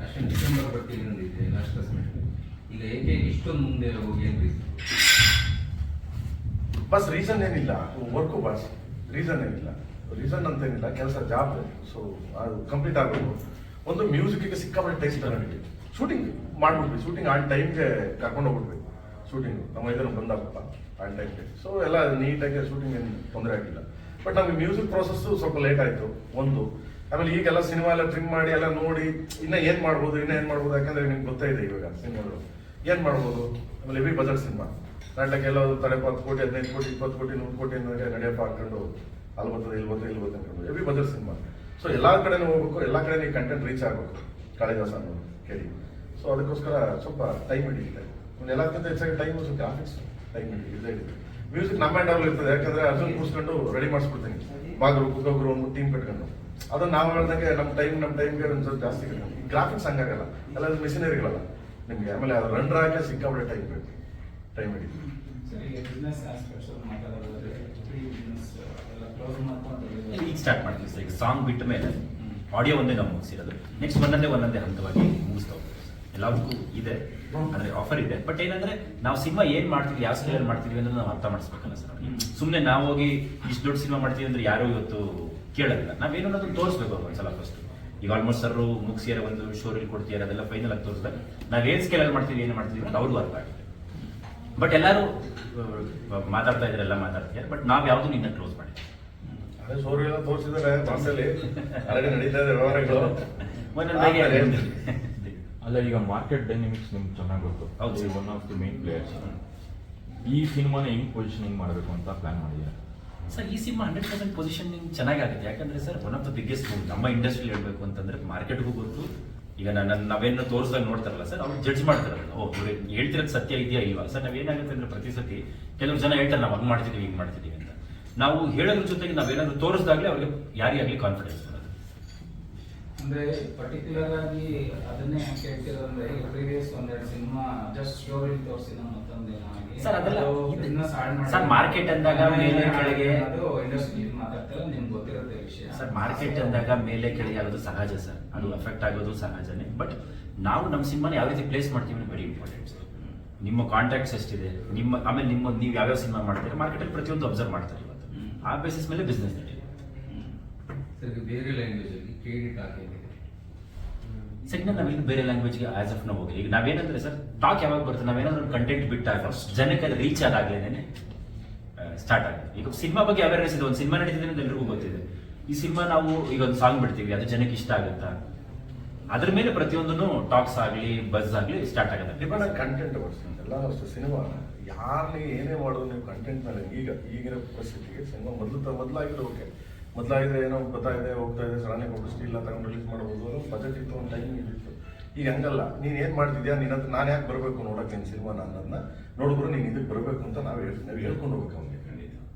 ಅಷ್ಟೇ ಡಿಸೆಂಬರ್ ಬರ್ತೀನಿ ಅಂದಿದ್ದೆ last classmate. ಈಗ ಏಕೆ ಇಷ್ಟೊಂದು ಮುಂದೆ ಹೋಗಿ ಏನು ರೀಸನ್? ಬಸ್ ರೀಸನ್ ಏನಿಲ್ಲ, ವರ್ಕು ಬಸ್ ರೀಸನ್ ಏನಿಲ್ಲ, ರೀಸನ್ ಅಂತ ಏನಿಲ್ಲ, ಕೆಲಸ ಜಾಬ್. ಸೊ ಅದು ಕಂಪ್ಲೀಟ್ ಆಗಬೇಕು. ಒಂದು ಮ್ಯೂಸಿಕ್ಗೆ ಸಿಕ್ಕಾಪಟ್ಟೆ ಟೇಸ್ಟ್ ನನಗೆ. ಶೂಟಿಂಗ್ ಮಾಡ್ಬಿಟ್ವಿ, ಶೂಟಿಂಗ್ ಆನ್ ಟೈಮ್ಗೆ ಕರ್ಕೊಂಡು ಹೋಗ್ಬಿಟ್ವಿ. ಶೂಟಿಂಗು ನಮ್ಮ ಇದನ್ನು ಬಂದಾಗಪ್ಪ ಆನ್ ಟೈಮ್ಗೆ. ಸೊ ಎಲ್ಲ ನೀಟಾಗಿ ಶೂಟಿಂಗ್ ಏನು ತೊಂದರೆ ಆಗಿಲ್ಲ. ಬಟ್ ನಮಗೆ ಮ್ಯೂಸಿಕ್ ಪ್ರೋಸೆಸ್ಸು ಸ್ವಲ್ಪ ಲೇಟ್ ಆಯಿತು ಒಂದು. ಆಮೇಲೆ ಈಗೆಲ್ಲ ಸಿನಿಮಾ ಎಲ್ಲ ಟ್ರಿಮ್ ಮಾಡಿ ಎಲ್ಲ ನೋಡಿ ಇನ್ನೂ ಏನು ಮಾಡ್ಬೋದು, ಯಾಕಂದರೆ ನಿಮ್ಗೆ ಗೊತ್ತೇ ಇದೆ ಇವಾಗ ಸಿನಿಮಾಗಳು ಏನು ಮಾಡ್ಬೋದು. ಆಮೇಲೆ ಹೆವಿ ಬಜೆಟ್ ಸಿನಿಮಾ ನಾಟಕ ಎಲ್ಲ ತಡೆ 10 ಕೋಟಿ 15 ಕೋಟಿ 20 ಕೋಟಿ 100 ಕೋಟಿ ನಡೆಯಪ್ಪ ಹಾಕೊಂಡು ಅಲ್ಲಿ ಬರ್ತದೆ ಇಲ್ಲಿ ಬರ್ತದೆ ಅನ್ಕೊಂಡು ಹೆವಿ ಬಜೆಟ್ ಸಿನಿಮಾ. ಸೊ ಎಲ್ಲ ಕಡೆನೂ ಹೋಗ್ಬೇಕು, ಎಲ್ಲ ಕಡೆ ಈ ಕಂಟೆಂಟ್ ರೀಚ್ ಆಗಬೇಕು ಕಾಳಿದಾಸ ಅನ್ನೋದು ಕೇಳಿ. ಸೊ ಅದಕ್ಕೋಸ್ಕರ ಸ್ವಲ್ಪ ಟೈಮ್ ಹಿಡಿಯುತ್ತೆ. ಎಲ್ಲಕ್ಕಿಂತ ಹೆಚ್ಚಾಗಿ ಟೈಮ್ ಗ್ರಾಫಿಕ್ಸ್ ಟೈಮ್ ಹಿಡಿಯುತ್ತೆ. ಮ್ಯೂಸಿಕ್ ನಮ್ಮ ಹ್ಯಾಂಡ್ ಓವರ್ ಇರ್ತದೆ, ಯಾಕಂದ್ರೆ ಅರ್ಜುನ್ ಕೂರಿಸ್ಕೊಂಡು ರೆಡಿ ಮಾಡಿಸ್ಬಿಡ್ತೀನಿ. ಬಾಗರು ಕುಗ್ಗೋಗ್ರು ಒಂದು ಟೀಮ್ ಕಟ್ಕೊಂಡು ಅದನ್ನ ನಾವು ಹೇಳ್ದಂಗೆ ನಮ್ಮ ಟೈಮ್ಗೆ ಒಂದು ಸ್ವಲ್ಪ ಜಾಸ್ತಿ ಗ್ರಾಫಿಕ್ಸ್ ಹಂಗಾಗಲ್ಲ, ಎಲ್ಲ ಮಿಷಿನರಿಗಳಲ್ಲ ನಿಮಗೆ. ಆಮೇಲೆ ಅದು ರನ್ ಹಾಕಿ ಸಿಕ್ಕಾಬಿಟ್ಟೆ ಟೈಮ್ ಬೇಕು, ಟೈಮ್ ಹಿಡಿಯುತ್ತೆ. ಈಗ ಸ್ಟಾರ್ಟ್ ಮಾಡ್ತೀವಿ ಸರ್. ಈಗ ಸಾಂಗ್ ಬಿಟ್ಟ ಮೇಲೆ ಆಡಿಯೋ ಒಂದೇ ನಾವು ಮುಗಿಸಿರೋದು. ನೆಕ್ಸ್ಟ್ ಒಂದೊಂದೇ ಹಂತವಾಗಿ ಮುಗಿಸ್ತಾ ಹೋಗ್ತೀವಿ. ಎಲ್ಲದಕ್ಕೂ ಇದೆ ಅಂದ್ರೆ ಆಫರ್ ಇದೆ. ಬಟ್ ಏನಂದ್ರೆ ನಾವು ಸಿನಿಮಾ ಏನ್ ಮಾಡ್ತೀವಿ, ಯಾವ ಸ್ಟೈಲ್ ಮಾಡ್ತೀವಿ ಅಂದ್ರೆ ನಾವು ಅರ್ಥ ಮಾಡಿಸ್ಬೇಕಲ್ಲ ಸರ್. ಸುಮ್ಮನೆ ನಾವು ಹೋಗಿ ಇಷ್ಟು ದೊಡ್ಡ ಸಿನಿಮಾ ಮಾಡ್ತೀವಿ ಅಂದ್ರೆ ಯಾರು ಇವತ್ತು ಕೇಳೋದಿಲ್ಲ. ನಾವೇನೋ ಅದನ್ನು ತೋರಿಸ್ಬೇಕು ಒಂದ್ಸಲ ಫಸ್ಟ್. ಈಗ ಆಲ್ಮೋಸ್ಟ್ ಸರ್ ಮುಗಿಸಿರೋ ಒಂದು ಶೋರಲ್ಲಿ ಕೊಡ್ತೀರ, ಅದೆಲ್ಲ ಫೈನಲ್ ಆಗಿ ತೋರಿಸಿದಾಗ ನಾವೇನ್ ಸ್ಕೇಲಲ್ಲಿ ಮಾಡ್ತೀವಿ, ಏನು ಮಾಡ್ತೀವಿ ಅಂತ ಅವ್ರಿಗೂ ಅರ್ಥ ಆಗುತ್ತೆ. ಬಟ್ ಎಲ್ಲರೂ ಮಾತಾಡ್ತಾ ಇದ್ರೆಲ್ಲ ಮಾತಾಡ್ತಾರೆ, ಬಟ್ ನಾವ್ ಯಾವ್ದು ನಿನ್ನ ಕ್ಲೋಸ್ ಮಾಡಿದ್ವಿ. ಅದೇ ಶೋರು ಎಲ್ಲ ತೋರಿಸಿದ್ರೆ ಮಾಸಲ್ಲಿ ಅಲ್ಲೇ ನಡೀತಾ ಇದೆ ವ್ಯವಹಾರಗಳು. ಅಲ್ಲ, ಈಗ ಮಾರ್ಕೆಟ್ ಡೈನಾಮಿಕ್ಸ್ ನಿಮ್ಗೆ ಚೆನ್ನಾಗಿ ಗೊತ್ತು. ಹೌದು, one of the main players. ಈ ಸಿನಿಮಾನ ಹೆಂಗ್ ಪೊಸಿಷನಿಂಗ್ ಮಾಡಬೇಕು ಅಂತ ಪ್ಲಾನ್ ಮಾಡಿದ್ದೀರಾ ಸರ್? ಈ ಸಿನಿಮಾ 100% ಪೊಸಿಷನಿಂಗ್ ಚೆನ್ನಾಗಾಗುತ್ತೆ. ಯಾಕಂದ್ರೆ sir one of the biggest movie ನಮ್ಮ ಇಂಡಸ್ಟ್ರಿಯಲ್ಲಿ ಹೇಳ್ಬೇಕು ಅಂತಂದ್ರೆ ಮಾರ್ಕೆಟ್ಗೂ ಗೊತ್ತು. ಈಗ ನಾವೇನು ತೋರಿಸಿದಾಗ ನೋಡ್ತಾರಲ್ಲ ಸರ್, ಅವ್ರು ಜಡ್ಜ್ ಮಾಡ್ತಾರಲ್ಲ, ಇವ್ರು ಹೇಳ್ತಿರೋದು ಸತ್ಯ ಇದೆಯಾ ಇಲ್ವಾ ಸರ್. ನಾವೇನಾಗುತ್ತೆ ಅಂದ್ರೆ ಪ್ರತಿ ಸತಿ ಕೆಲವರು ಜನ ಹೇಳ್ತಾರೆ ನಾವು ಹಂಗೆ ಮಾಡ್ತಿದ್ದೀವಿ ಹಿಂಗೆ ಮಾಡ್ತಿದ್ದೀವಿ ಅಂತ. ನಾವು ಹೇಳೋದ್ರ ಜೊತೆಗೆ ನಾವೇನಾದ್ರು ತೋರಿಸಿದಾಗಲೇ ಅವ್ರಿಗೆ ಯಾರಿಗಾಗಲಿ ಕಾನ್ಫಿಡೆನ್ಸ್ ಬರೋದು. ಅಂದ್ರೆ ಪರ್ಟಿಕ್ಯುಲರ್ ಆಗಿ ಅದನ್ನೇ ಕೇಳ್ತಿರೋದ್ರೆ ಪ್ರೀವಿಯಸ್ ಒಂದೆರಡು ಸಿನಿಮಾ ಜಸ್ಟ್ ಸ್ಟೋರಿ ತೋರಿಸಿದ ಮತ್ತೊಂದು ಸರ್ ಅದೆಲ್ಲ ಸರ್ ಮಾರ್ಕೆಟ್ ಅಂದಾಗ ಮೇಲೆ ಕೆಳಗೆ ಇಂಡಸ್ಟ್ರಿ ಮಾತಾಡ್ತಾರೆ, ನಿಮ್ಗೆ ಗೊತ್ತಿರುತ್ತೆ ವಿಷಯ. ಸರ್ ಮಾರ್ಕೆಟ್ ಅಂದಾಗ ಮೇಲೆ ಕೆಳಗೆ ಆಗೋದು ಸಹಜ ಸರ್, ಅದು ಅಫೆಕ್ಟ್ ಆಗೋದು ಸಹಜನೇ. ಬಟ್ ನಾವು ನಮ್ಮ ಸಿನಿಮಾನ ಯಾವ ರೀತಿ ಪ್ಲೇಸ್ ಮಾಡ್ತೀವಿ ವೆರಿ ಇಂಪಾರ್ಟೆಂಟ್ ಸರ್. ನಿಮ್ಮ ಕಾಂಟ್ಯಾಕ್ಟ್ಸ್ ಎಷ್ಟಿದೆ, ಆಮೇಲೆ ನೀವು ಯಾವ್ಯಾವ ಸಿನಿಮಾ ಮಾಡ್ತೀರಿ ಮಾರ್ಕೆಟಲ್ಲಿ ಪ್ರತಿಯೊಂದು ಅಬ್ಸರ್ವ್ ಮಾಡ್ತಾರೆ ಇವತ್ತು. ಆ ಬೇಸಿಸ್ ಮೇಲೆ ಬಿಸ್ನೆಸ್ ನಡೆಯುತ್ತೆ ಸರ್. ಬೇರೆ ಲ್ಯಾಂಗ್ವೇಜ್ ಅಲ್ಲಿ ಕ್ರೆಡಿಟ್ ಹಾಕಿದೆ ಸೆಕೆಂಡ್ ನಾವಿನ್ನು ಬೇರೆ ಲ್ಯಾಂಗ್ವೇಜ್ಗೆ ಆಸ್ ಆಫ್ ನಾವು ಹೋಗಿ. ಈಗ ನಾವೇನಂದ್ರೆ ಸರ್ ಟಾಕ್ ಯಾವಾಗ ಬರುತ್ತೆ, ನಾವೇನಾದ್ರು ಕಂಟೆಂಟ್ ಬಿಟ್ಟಾಗ ಜನಕ್ಕೆ ಅದು ರೀಚ್ ಆದಾಗ್ಲೇನೆ ಸ್ಟಾರ್ಟ್ ಆಗುತ್ತೆ. ಈಗ ಸಿನಿಮಾ ಬಗ್ಗೆ ಅವೇರ್ನೆಸ್ ಇದೆ, ಒಂದು ಸಿನಿಮಾ ನಡೀತಿದೆ ಅಂತ ಎಲ್ರಿಗೂ ಗೊತ್ತಿದೆ. ಈ ಸಿನಿಮಾ ನಾವು ಈಗ ಒಂದು ಸಾಂಗ್ ಬಿಡ್ತೀವಿ, ಅದು ಜನಕ್ಕೆ ಇಷ್ಟ ಆಗುತ್ತಾ, ಅದ್ರ ಮೇಲೆ ಪ್ರತಿಯೊಂದನ್ನು ಟಾಕ್ಸ್ ಆಗಲಿ ಬಸ್ ಆಗಲಿ ಸ್ಟಾರ್ಟ್ ಆಗುತ್ತೆ. ಡಿಪೆಂಡ್ ಕಂಟೆಂಟ್ ಎಲ್ಲ ಅಷ್ಟು ಸಿನಿಮಾ ಯಾರನ್ನೇ ಏನೇ ಮಾಡೋದು ನೀವು ಕಂಟೆಂಟ್ ಮೇಲೆ. ಈಗಿನ ಪರಿಸ್ಥಿತಿಗೆ ಸಿನಿಮಾ ಮೊದಲಾಗಿದ್ರೆ ಓಕೆ, ಮೊದಲಾಗಿದ್ರೆ ಏನೋ ಗೊತ್ತಾಗಿದೆ ಹೋಗ್ತಾ ಇದೆ, ಸಡನ್ಲಿ ಕೊಟ್ಟು ಇಲ್ಲ ತಗೊಂಡು ರಿಲೀಸ್ ಮಾಡ್ಬೋದು, ಬಜೆಟ್ ಇತ್ತು, ಒಂದು ಟೈಮಿಂಗ್ ಇತ್ತು. ಈಗ ಹಂಗಲ್ಲ, ನೀನು ಏನು ಮಾಡ್ತಿದ್ಯಾ, ನೀನಂತ ನಾನು ಯಾಕೆ ಬರಬೇಕು ನೋಡೋಕೆ ನಿನ್ನ ಸಿನಿಮಾ, ಅನ್ನೋದನ್ನ ನೋಡಿದ್ರು ನೀನು ಇದಕ್ಕೆ ಬರಬೇಕು ಅಂತ ನಾವು ಹೇಳ್ಕೊಂಡು ಹೋಗ್ಬೇಕು ಅವನಿಗೆ.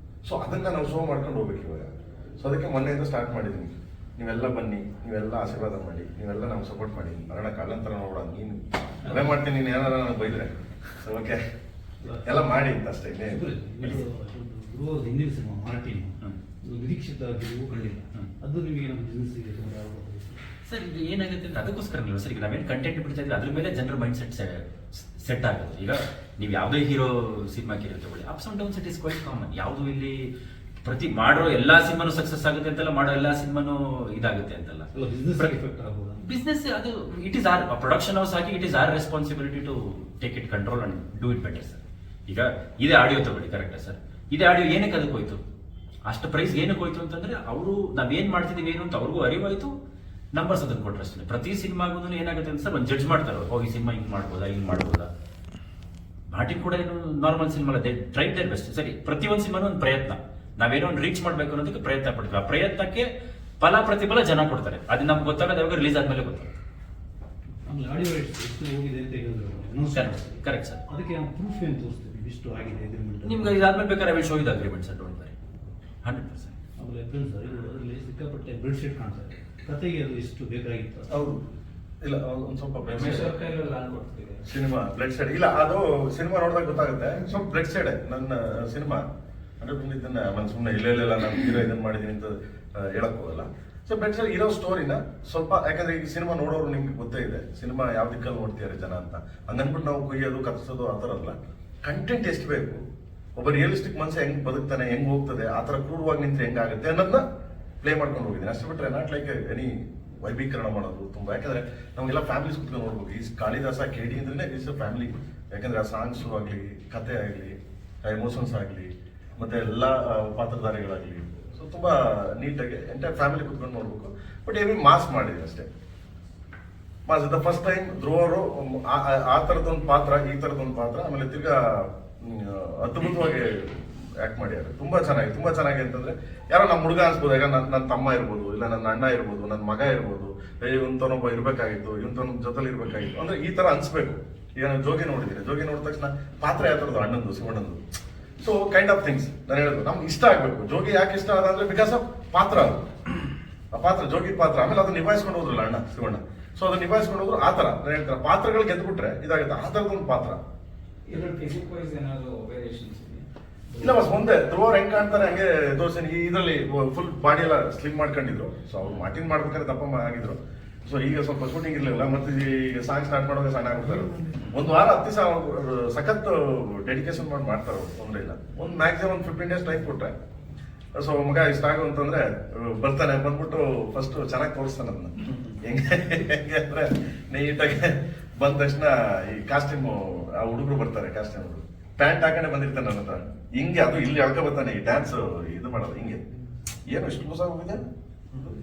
ಸೊ ಅದನ್ನು ನಾವು ಶೋ ಮಾಡ್ಕೊಂಡು ಹೋಗ್ಬೇಕು ಇವಾಗ. ಸೊ ಅದಕ್ಕೆ ಮೊನ್ನೆಯಿಂದ ಸ್ಟಾರ್ಟ್ ಮಾಡಿದ್ದೀನಿ. ನೀವೆಲ್ಲ ಬನ್ನಿ, ನೀವೆಲ್ಲ ಆಶೀರ್ವಾದ ಮಾಡಿ, ನೀವೆಲ್ಲ ನಮ್ಗೆ ಸಪೋರ್ಟ್ ಮಾಡಿ. ಬರೋಣ ಕಳ್ಳಂತರ ನೋಡೋಣ, ನೀನು ಅದೇ ಮಾಡ್ತೀನಿ, ನೀನು ಏನಾರ ನನಗೆ ಬೈದ್ರೆ ಓಕೆ ಎಲ್ಲ ಮಾಡಿ ಅಂತ ಅಷ್ಟೇ. ಹಿಂದಿನ ಸಿನಿಮಾ ಮಾರ್ಟಿನ್ ನಿರೀಕ್ಷಿತ ಗೆಲುವು ಕಂಡಿಲ್ಲ, ಅದು ನಿಮಗೆ ನಮ್ಮ ಬಿಸ್ನೆಸ್ಸಿಗೆ ಸರ್ ಈಗ ಏನಾಗುತ್ತೆ ಅಂದ್ರೆ ಅದಕ್ಕೋಸ್ಕರ ನೀವು ಸರ್ ಈಗ ನಾವೇನು ಕಂಟೆಂಟ್ ಬಿಡ್ತಾ ಇದ್ರೆ ಅದ್ರ ಮೇಲೆ ಜನರ ಮೈಂಡ್ ಸೆಟ್ ಆಗುತ್ತೆ. ಈಗ ನೀವು ಯಾವುದೇ ಹೀರೋ ಸಿನಿಮಾ ಕೇಳಿ ತಗೊಳ್ಳಿ, ups and downs it is quite common. ಯಾವುದು ಇಲ್ಲಿ ಮಾಡೋ ಎಲ್ಲಾ ಸಿನಿಮಾನು ಸಕ್ಸಸ್ ಆಗುತ್ತೆ ಅಂತಲ್ಲ, ಮಾಡೋ ಎಲ್ಲಾ ಸಿನಿಮಾನು ಇದಾಗುತ್ತೆ ಅಂತಲ್ಲ. ಬಿಸ್ನೆಸ್ ಅದು it is our production house ಆಗಿ it is our responsibility to take it control and do it better sir. ಈಗ ಇದೇ ಆಡಿಯೋ ತಗೊಳ್ಳಿ, ಕರೆಕ್ಟಾ ಸರ್? ಇದೇ ಆಡಿಯೋ ಏನಕ್ಕೆ ಅದಕ್ಕೆ ಹೋಯ್ತು, ಅಷ್ಟು ಪ್ರೈಸ್ ಏನಕ್ಕೆ ಹೋಯ್ತು ಅಂತಂದ್ರೆ ಅವರು ನಾವೇನ್ ಮಾಡ್ತಿದೀವಿ ಏನು ಅಂತ ಅವ್ರಿಗೂ ಅರಿವಾಯ್ತು, ನಂಬರ್ಸ್ ಅದನ್ನು ಕೊಟ್ಟರೆ ಅಷ್ಟೇ. ಪ್ರತಿ ಸಿನಿಮಾಗೂ ಏನಾಗುತ್ತೆ ಅಂತ ಸರ್ ಒಂದು ಜಡ್ಜ್ ಮಾಡ್ತಾರೆ, ಈ ಸಿನಿಮಾ ಹಿಂಗೆ ಮಾಡ್ಬೋದಾ ಹಿಂಗೆ ಮಾಡ್ಬೋದಾ. ಮಾರ್ಟಿನ್ ಕೂಡ ಏನು ನಾರ್ಮಲ್ ಸಿನಿಮಾ ಅಲ್ಲ, ದೇ ಟ್ರೈ ದೇರ್ ಬೆಸ್ಟ್. ಸರಿ, ಪ್ರತಿಯೊಂದು ಸಿನಿಮಾನು ಒಂದು ಪ್ರಯತ್ನ, ನಾವೇನೋ ಒಂದು ರೀಚ್ ಮಾಡ್ಬೇಕು ಅನ್ನೋದಕ್ಕೆ ಪ್ರಯತ್ನ ಪಡ್ತೀವಿ. ಆ ಪ್ರಯತ್ನಕ್ಕೆ ಫಲ ಪ್ರತಿಫಲ ಜನ ಕೊಡ್ತಾರೆ, ಅದು ನಮ್ಗೆ ಗೊತ್ತಾಗೋದು ಯಾವಾಗ ರಿಲೀಸ್ ಆದ್ಮೇಲೆ ಗೊತ್ತಾಗುತ್ತೆ. ಆಡಿಯೋ ಎಷ್ಟು ಹೋಗಿದೆ ಅಂತ ಹೇಳಿದ್ರು ಕರೆಕ್ಟ್ ಸರ್. ಅದಕ್ಕೆ ನಾವು ಪ್ರೂಫ್ ಏನು ತೋರಿಸ್ತೀವಿ, ಇಷ್ಟು ಆಗಿದೆ ಅಗ್ರಿಮೆಂಟ್. ನಿಮ್ಗೆ ಇದಾದ್ಮೇಲೆ ಬೇಕಾದ್ರೆ ವಿಲ್ ಶೋ ಇದು ಅಗ್ರಿಮೆಂಟ್ ಸರ್, ಡೋಂಟ್ ವರಿ 100%. ಆಮೇಲೆ ಸರ್ ಇದು ಅದರಲ್ಲಿ ಸಿಕ್ಕಾಪಟ್ಟೆ ಬೆಡ್ ಶೀಟ್ ಕಾಣ್ತಾರೆ, ಕತೆಗೆ ಅದು ಇಷ್ಟು ಬೇಕಾಗಿತ್ತು. ಹೌದು, ಇಲ್ಲ ಒಂದು ಸ್ವಲ್ಪ ಕೊಡ್ತಿದೆ ಸಿನಿಮಾ ಬ್ಲಡ್ ಸೈಡ್ ಇಲ್ಲ, ಅದು ಸಿನಿಮಾ ನೋಡಿದಾಗ ಗೊತ್ತಾಗುತ್ತೆ. ಸ್ವಲ್ಪ ಬ್ಲಡ್ ಸೈಡ್ ನನ್ನ ಸಿನಿಮಾ 100% ಇದನ್ನ ಸುಮ್ಮನೆ ಇಲ್ಲ ನಾನು ಹೀರೋ ಇದನ್ನ ಮಾಡಿದ್ದೀನಿ ಅಂತ ಹೇಳಕ್ ಹೋಗಲ್ಲ. ಸೊ ಬೆಟರ್ ಇರೋ ಸ್ಟೋರಿನ ಸ್ವಲ್ಪ, ಯಾಕಂದ್ರೆ ಈ ಸಿನಿಮಾ ನೋಡೋರು ನಿಮ್ಗೆ ಗೊತ್ತೇ ಇದೆ ಸಿನಿಮಾ ಯಾವ ದಿಕ್ಕಲ್ಲಿ ನೋಡ್ತಿದ್ದಾರೆ ಜನ ಅಂತ, ಹಂಗನ್ಬಿಟ್ಟು ನಾವು ಕುಯ್ಯೋದು ಕತ್ಸೋದು ಆ ಥರ ಅಲ್ಲ. ಕಂಟೆಂಟ್ ಎಷ್ಟು ಬೇಕು, ಒಬ್ಬ ರಿಯಲಿಸ್ಟಿಕ್ ಮನುಷ್ಯ ಹೆಂಗ್ ಬದುಕ್ತಾನೆ, ಹೆಂಗ್ ಹೋಗ್ತದೆ, ಆ ಥರ ಕ್ರೂರವಾಗಿ ನಿಂತ್ರೆ ಹೆಂಗಾಗುತ್ತೆ ಅನ್ನೋದನ್ನ ಪ್ಲೇ ಮಾಡ್ಕೊಂಡು ಹೋಗಿದ್ದೀನಿ ಅಷ್ಟೇ. ಬಿಟ್ರೆ ನಾಟ್ ಲೈಕ್ ಎನಿ ವೈಭೀಕರಣ ಮಾಡೋದು ತುಂಬ, ಯಾಕಂದ್ರೆ ನಮಗೆಲ್ಲ ಫ್ಯಾಮಿಲೀಸ್ ಕುತ್ಕೊಂಡು ನೋಡ್ಬೇಕು. ಈ ಕಾಳಿದಾಸ KD ಅಂದ್ರೆ ಇಸ್ ಅ ಫ್ಯಾಮಿಲಿ, ಯಾಕಂದ್ರೆ ಆ ಸಾಂಗ್ಸು ಆಗಲಿ, ಕತೆ ಆಗಲಿ, ಎಮೋಷನ್ಸ್ ಆಗಲಿ, ಮತ್ತೆ ಎಲ್ಲ ಪಾತ್ರಧಾರಿಗಳಾಗಲಿ, ಸೊ ತುಂಬಾ ನೀಟಾಗಿ ಎಂಟೈರ್ ಫ್ಯಾಮಿಲಿ ಕುತ್ಕೊಂಡು ನೋಡ್ಬೇಕು. ಬಟ್ ಏಮಿ ಮಾಸ್ ಮಾಡಿದೆ ಅಷ್ಟೇ. ಮಾಸ್ ದ ಫಸ್ಟ್ ಟೈಮ್ ಧ್ರುವ ಅವರು ಆ ಥರದೊಂದು ಪಾತ್ರ, ಈ ಥರದೊಂದು ಪಾತ್ರ, ಆಮೇಲೆ ತಿರ್ಗಾ ಅದ್ಭುತವಾಗಿ ಆಕ್ಟ್ ಮಾಡ್ಯಾರ. ತುಂಬಾ ಚೆನ್ನಾಗಿ ಅಂತಂದ್ರೆ ಯಾರೋ ನಮ್ಮ ಹುಡುಗ ಅನ್ಸ್ಬೋದು, ಈಗ ನನ್ನ ತಮ್ಮ ಇರ್ಬೋದು, ಇಲ್ಲ ನನ್ನ ಅಣ್ಣ ಇರ್ಬೋದು, ನನ್ನ ಮಗ ಇರ್ಬೋದು, ಇವಂತನೊಬ್ಬ ಇರ್ಬೇಕಾಗಿತ್ತು, ಇವಂತನ ಜೊತೆಲಿ ಇರ್ಬೇಕಾಗಿತ್ತು ಅಂದ್ರೆ ಈ ತರ ಅನ್ಸ್ಬೇಕು. ಈಗ ನಾವು ಜೋಗಿ ನೋಡಿದ್ರೆ, ಜೋಗಿ ನೋಡಿದ ತಕ್ಷಣ ಪಾತ್ರ ಯಾವ ಥರದ್ದು, ಅಣ್ಣಂದು, ಶಿವಣ್ಣಂದು, ಸೊ ಕೈಂಡ್ ಆಫ್ ಥಿಂಗ್ಸ್ ನಾನು ಹೇಳೋದು ನಮ್ಗೆ ಇಷ್ಟ ಆಗ್ಬೇಕು. ಜೋಗಿ ಯಾಕೆ ಇಷ್ಟ ಆದ ಅಂದ್ರೆ ಬಿಕಾಸ್ ಆಫ್ ಪಾತ್ರ, ಅದು ಆ ಪಾತ್ರ ಜೋಗಿ ಪಾತ್ರ. ಆಮೇಲೆ ಅದನ್ನ ನಿಭಾಯಿಸ್ಕೊಂಡು ಹೋದ್ರಲ್ಲ ಅಣ್ಣ ಶಿವಣ್ಣ, ಸೊ ಅದನ್ನ ನಿಭಾಯಿಸ್ಕೊಂಡು ಹೋದ್ರು. ಆ ತರ ನಾನು ಹೇಳ್ತಾರೆ, ಪಾತ್ರಗಳು ಗೆದ್ಬಿಟ್ರೆ ಇದಾಗುತ್ತೆ. ಆ ಥರದೊಂದು ಪಾತ್ರ ಇದ್ರಲ್ಲಿ ಫಿಸಿಕ್ ವೈಸ್ ಏನಾದ್ರು ವೇರಿಯೇಷನ್ಸ್ ಇದೆ? ಇಲ್ಲ ಬಸ್ ಒಂದೇ ಧ್ರುವ ಹೆಂಗ್ ಕಾಣ್ತಾರೆ ಹಂಗೆ ತೋರ್ಸೇನೆ. ಇದರಲ್ಲಿ ಫುಲ್ ಬಾಡಿ ಎಲ್ಲ ಸ್ಲಿಮ್ ಮಾಡ್ಕೊಂಡಿದ್ರು, ಸೊ ಅವ್ರು ಮಾಟಿನ್ ಮಾಡ್ಬೇಕಾದ್ರೆ ದಪ್ಪ ಆಗಿದ್ರು. ಸೊ ಈಗ ಸ್ವಲ್ಪ ಶೂಟಿಂಗ್ ಇರ್ಲಿಲ್ಲ, ಮತ್ತೆ ಈಗ ಸಾಂಗ್ ಸ್ಟಾರ್ಟ್ ಮಾಡುವಾಗ ಸಣ್ಣ ಆಗ್ಬಿಡ್ತಾರೆ. ಒಂದು ವಾರ 10 ದಿವಸ ಸಖತ್ ಡೆಡಿಕೇಶನ್ ಮಾಡ್ತಾರೆ, ತೊಂದರೆ ಇಲ್ಲ. ಒಂದು ಮ್ಯಾಕ್ಸಿಮಮ್ 15 ಡೇಸ್ ಟೈಮ್ ಕೊಟ್ರೆ, ಸೊ ಮಗ ಇಷ್ಟ ಆಗು ಅಂತಂದ್ರೆ ಬರ್ತಾನೆ, ಬಂದ್ಬಿಟ್ಟು ಫಸ್ಟ್ ಚೆನ್ನಾಗಿ ತೋರಿಸ್ತಾನೆ ಅದನ್ನ. ಹೆಂಗೆ ಅಂದ್ರೆ ನೀಟಾಗಿ ಬಂದ ತಕ್ಷಣ ಈ ಕಾಸ್ಟ್ಯೂಮ್, ಆ ಹುಡುಗರು ಬರ್ತಾರೆ, ಕಾಸ್ಟ್ಯೂಮ್ ಹುಡುಗರು ಪ್ಯಾಂಟ್ ಹಾಕೊಂಡೆ ಬಂದಿರ್ತಾನೆ ನನ್ನ ಹತ್ರ, ಹಿಂಗೆ ಅದು ಇಲ್ಲಿ ಅಳ್ಕೊ ಬರ್ತಾನೆ, ಈ ಡ್ಯಾನ್ಸ್ ಇದು ಮಾಡೋದು ಹಿಂಗೆ, ಏನು ಇಷ್ಟು ಲೂಸ್ ಆಗೋಗಿದೆ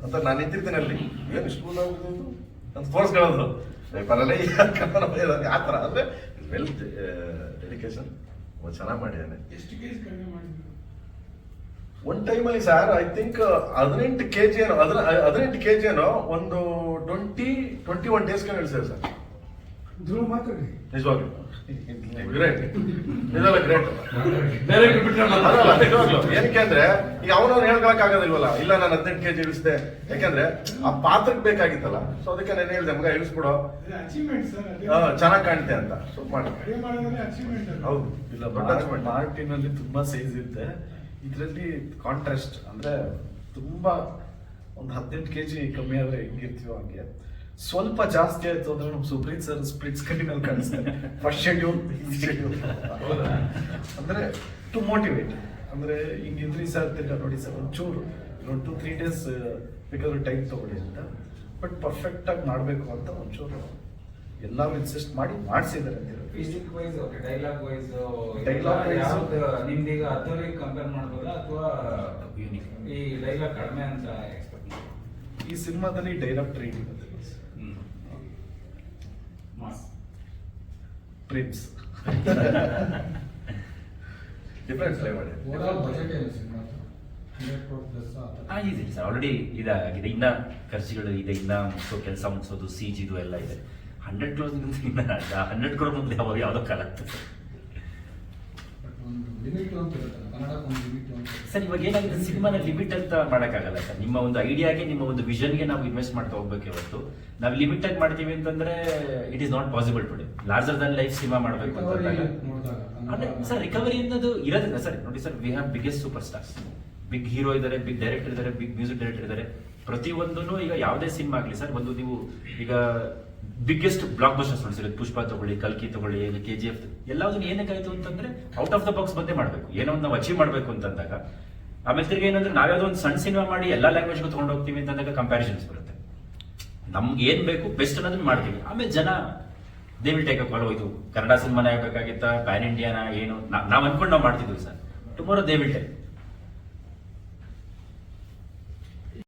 ಅಂತ ನಾನು ನಿಂತಿರ್ತೀನಿ ಅಲ್ಲಿ, ಏನು ಇಷ್ಟು ಲೂಸ್ ಆಗೋಗಿದೆ ಇದು ಅಂತ ತೋರಿಸ್ಕೊಳ್ಳೋದು. ಪರಲ್ಲ ಆ ಥರ ಅಂದ್ರೆ ವೆಲ್ ಡೆಡಿಕೇಶನ್ ಚೆನ್ನಾಗಿ ಮಾಡಿದ್ದಾನೆ. ಎಷ್ಟು ಕೇಸ್ ಕಡಿಮೆ ಮಾಡಿದ್ರು? ಒಂದು ಟೈಮಲ್ಲಿ ಸರ್ ಐ ಥಿಂಕ್ 18 kg ಏನೋ, 18 kg ಏನೋ ಒಂದು 21 ಡೇಸ್ಗೆ ಇಳಿಸಿದೆ ಸರ್. ಧ್ರುವ ಮಾತಾಡಿ. ನಿಜವಾಗ್ಲು ಗ್ರೇಟ್, ಇದೆಲ್ಲ ಗ್ರೇಟ್. ಡೈರೆಕ್ಟ್ ಬಿಟ್ರಲ್ಲ. ಅದಲ್ಲ ನಿಜವಾಗ್ಲು, ಏನಕ್ಕೆ ಅಂದ್ರೆ ಈಗ ಅವನವ್ನು ಹೇಳ್ಕೊಳಕ್ ಆಗೋದಿಲ್ವಲ್ಲ, ಇಲ್ಲ ನಾನು 18 kg ಇಳಿಸಿದೆ, ಯಾಕಂದ್ರೆ ಆ ಪಾತ್ರಕ್ಕೆ ಬೇಕಾಗಿತ್ತಲ್ಲ. ಸೊ ಅದಕ್ಕೆ ನಾನು ಹೇಳ್ದೆ, ಮಗ ಇಳಿಸ್ಬಿಡೋ, ಅಚೀವ್ಮೆಂಟ್ ಸರ್, ಚೆನ್ನಾಗಿ ಕಾಣ್ತೆ ಅಂತ. ಸೊ ಮಾಡಿ ಕಡಿಮೆ ಮಾಡೋದ್ರೆ ಅಚೀವ್ಮೆಂಟ್. ಹೌದು, ಇಲ್ಲ ದೊಡ್ಡ achievement. ಮಾರ್ಟಿನಲ್ಲಿ ತುಂಬಾ ಸೈಜ್ ಇರುತ್ತೆ, ಇದರಲ್ಲಿ ಕಾಂಟ್ರಾಸ್ಟ್ ಅಂದ್ರೆ ತುಂಬಾ ಒಂದು 18 kg ಕಮ್ಮಿ ಆದ್ರೆ ಹೆಂಗಿರ್ತೀವೋ ಹಂಗೆ. ಸ್ವಲ್ಪ ಜಾಸ್ತಿ ಆಯ್ತು ಅಂದ್ರೆ ನಮ್ ಸುಪ್ರೀತ್ ಸರ್ ಸ್ಪ್ಲಿಟ್ ಸ್ಕ್ರೀನ್ ಅಲ್ಲಿ ಕಾಣಿಸ್ತಾರೆ, ಫಸ್ಟ್ ಶೆಡ್ಯೂಲ್ ಅಂದ್ರೆ ಟು ಮೋಟಿವೇಟ್. ಅಂದ್ರೆ ಹಿಂಗಿದ್ರಿ ಸರ್ ತಿರ್ಗಾ ನೋಡಿ ಸರ್ ಒಂಚೂರು 2-3 ಡೇಸ್ ಬೇಕಾದ್ರೆ ಟೈಮ್ ತಗೊಳ್ಳಿ ಅಂತ, ಬಟ್ ಪರ್ಫೆಕ್ಟ್ ಆಗಿ ಮಾಡ್ಬೇಕು ಅಂತ ಒಂಚೂರು ಎಲ್ಲರೂ ಇನ್ಸಿಸ್ಟ್ ಮಾಡಿ ಮಾಡಿಸಿದ್ದಾರೆ ಅಂತ. Physique wise okay, dialogue wise Dialogue wise- ಯಾವ್ದು ನಿಮ್ದೀಗ ಅದ್ದೂರಿಗೆ ಕಂಪೇರ್ ಮಾಡ್ಬೋದಾ ಅಥವಾ ಯೂನಿಕ್ ಈ ಡೈಲಾಗ್ ಕಡಿಮೆ ಅಂತ ಎಕ್ಸ್ಪೆಕ್ಟ್ ಮಾಡಿ? ಈ ಸಿನಿಮಾದಲ್ಲಿ direct training mass prince difference play ಮಾಡಿ. ಓವರಾಲ್ ಬಜೆಟ್ ಏನು ಸಿನಿಮಾ? 100 crore ಪ್ಲಸ್ ಇದೆ ಸರ್, ಆಲ್ರೆಡಿ ಇದಾಗಿದೆ, ಇನ್ನ ಖರ್ಚುಗಳು ಇದೆ, ಇನ್ನ ಕೆಲಸ ಮುಗಿಸೋದು, CG ಎಲ್ಲ ಇದೆ. 100 crore ಇನ್ನ 100 crore ಮುಂದೆ ಯಾವಾಗ ಯಾವುದೋ ಕಾಲ ಆಗ್ತದೆ ಒಂದು ಲಿಮಿಟ್ ಅಂತ ಇರುತ್ತಲ್ಲ, ಕನ್ನಡಕ್ಕೆ ಒಂದು ಲಿಮಿಟ್ ಅಂತ. ಸರ್ ಇವಾಗ ಏನಾಗಿದೆ, ಸಿನಿಮಾನ ಲಿಮಿಟ್ ಅಂತ ಮಾಡೋಕ್ಕಾಗಲ್ಲ ಸರ್. ನಿಮ್ಮ ಒಂದು ಐಡಿಯಾಗೆ, ನಿಮ್ಮ ಒಂದು ವಿಷನ್ಗೆ ನಾವು ಇನ್ವೆಸ್ಟ್ ಮಾಡ್ತಾ ಹೋಗ್ಬೇಕು. ಇವತ್ತು ನಾವು ಲಿಮಿಟ್ ಆಗಿ ಮಾಡ್ತೀವಿ ಅಂತಂದ್ರೆ it is not possible today. Larger than life cinema ಮಾಡಬೇಕು Recovery ಅಂತ ನೋಡಿದಾಗ ಅಂದ್ರೆ ಸರ್ ರಿಕವರಿ ಅನ್ನೋದು ಇರೋದಿಲ್ಲ ಸರ್. ನೋಡಿ sir, we have biggest super stars, big hero ಇದ್ದಾರೆ, ಬಿಗ್ ಡೈರೆಕ್ಟರ್ ಇದ್ದಾರೆ, ಬಿಗ್ ಮ್ಯೂಸಿಕ್ ಡೈರೆಕ್ಟರ್ ಇದ್ದಾರೆ. ಪ್ರತಿಯೊಂದೂ ಈಗ ಯಾವುದೇ ಸಿನಿಮಾ ಆಗಲಿ ಸರ್, ಒಂದು ನೀವು ಈಗ ಬಿಗ್ಗೆಸ್ಟ್ ಬ್ಲಾಕ್ ಬಸ್ಟರ್ಸ್ ನೋಡಿಸಿರೋದು, ಪುಷ್ಪ ತಗೊಳ್ಳಿ, ಕಲ್ಕಿ ತಗೊಳ್ಳಿ, KGF, ಎಲ್ಲದನ್ನು ಏನಕ್ಕಾಯ್ತು ಅಂತಂದ್ರೆ ಔಟ್ ಆಫ್ ದ ಬಾಕ್ಸ್ ಬಂದೇ ಮಾಡಬೇಕು, ಏನೋ ಒಂದು ನಾವು ಅಚೀವ್ ಮಾಡಬೇಕು ಅಂತಂದಾಗ. ಆಮೇಲೆ ತಿರ್ಗಿ ಏನಂದ್ರೆ ನಾವ್ಯಾವುದೋ ಒಂದು ಸಣ್ಣ ಸಿನಿಮಾ ಮಾಡಿ ಎಲ್ಲ ಲ್ಯಾಂಗ್ವೇಜ್ಗೂ ತೊಗೊಂಡು ಹೋಗ್ತೀವಿ ಅಂತಂದಾಗ ಕಂಪ್ಯಾರಿಸನ್ಸ್ ಬರುತ್ತೆ. ನಮ್ಗೆ ಏನ್ ಬೇಕು ಬೆಸ್ಟ್ ಅನ್ನೋದನ್ನ ಮಾಡ್ತೀವಿ, ಆಮೇಲೆ ಜನ ದೇ ವಿಲ್ ಟೇಕ್ ಅ ಕಾಲ್. ಇದು ಕನ್ನಡ ಸಿನಿಮಾನೇ ಆಗಬೇಕಾಗಿತ್ತ, ಪ್ಯಾನ್ ಇಂಡಿಯಾನ, ಏನು ನಾವು ಅನ್ಕೊಂಡು ನಾವು ಮಾಡ್ತಿದ್ವಿ sir. Tomorrow they will take.